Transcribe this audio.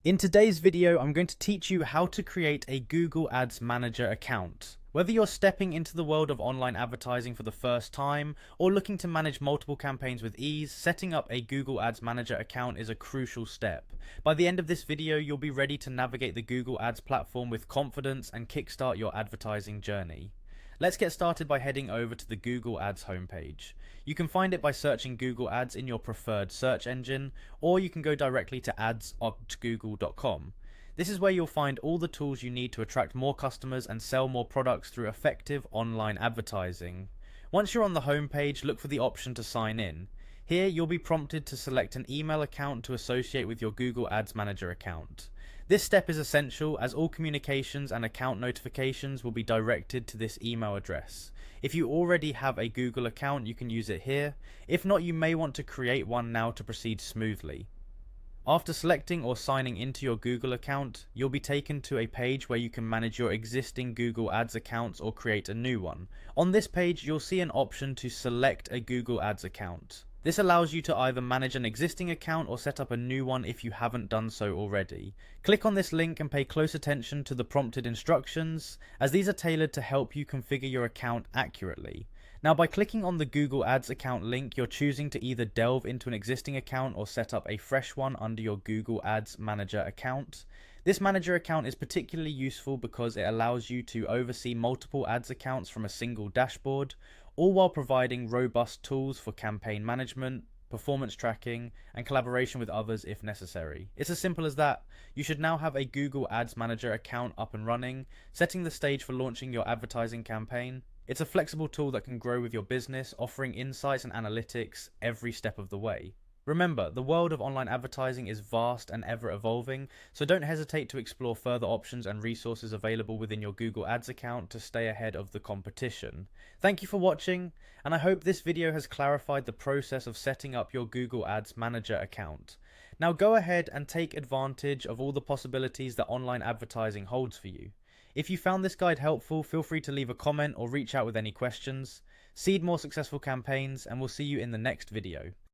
In today's video, I'm going to teach you how to create a Google Ads Manager account. Whether you're stepping into the world of online advertising for the first time or looking to manage multiple campaigns with ease, setting up a Google Ads Manager account is a crucial step. By the end of this video, you'll be ready to navigate the Google Ads platform with confidence and kickstart your advertising journey. Let's get started by heading over to the Google Ads homepage. You can find it by searching Google Ads in your preferred search engine, or you can go directly to ads.google.com. This is where you'll find all the tools you need to attract more customers and sell more products through effective online advertising. Once you're on the homepage, look for the option to sign in. Here, you'll be prompted to select an email account to associate with your Google Ads Manager account. This step is essential as all communications and account notifications will be directed to this email address. If you already have a Google account, you can use it here. If not, you may want to create one now to proceed smoothly. After selecting or signing into your Google account, you'll be taken to a page where you can manage your existing Google Ads accounts or create a new one. On this page, you'll see an option to select a Google Ads account. This allows you to either manage an existing account or set up a new one if you haven't done so already. Click on this link and pay close attention to the prompted instructions, as these are tailored to help you configure your account accurately. Now, by clicking on the Google Ads account link, you're choosing to either delve into an existing account or set up a fresh one under your Google Ads Manager account. This manager account is particularly useful because it allows you to oversee multiple ads accounts from a single dashboard, all while providing robust tools for campaign management, performance tracking, and collaboration with others if necessary. It's as simple as that. You should now have a Google Ads Manager account up and running, setting the stage for launching your advertising campaign. It's a flexible tool that can grow with your business, offering insights and analytics every step of the way. Remember, the world of online advertising is vast and ever evolving, so don't hesitate to explore further options and resources available within your Google Ads account to stay ahead of the competition. Thank you for watching, and I hope this video has clarified the process of setting up your Google Ads Manager account. Now go ahead and take advantage of all the possibilities that online advertising holds for you. If you found this guide helpful, feel free to leave a comment or reach out with any questions. Seed more successful campaigns, and we'll see you in the next video.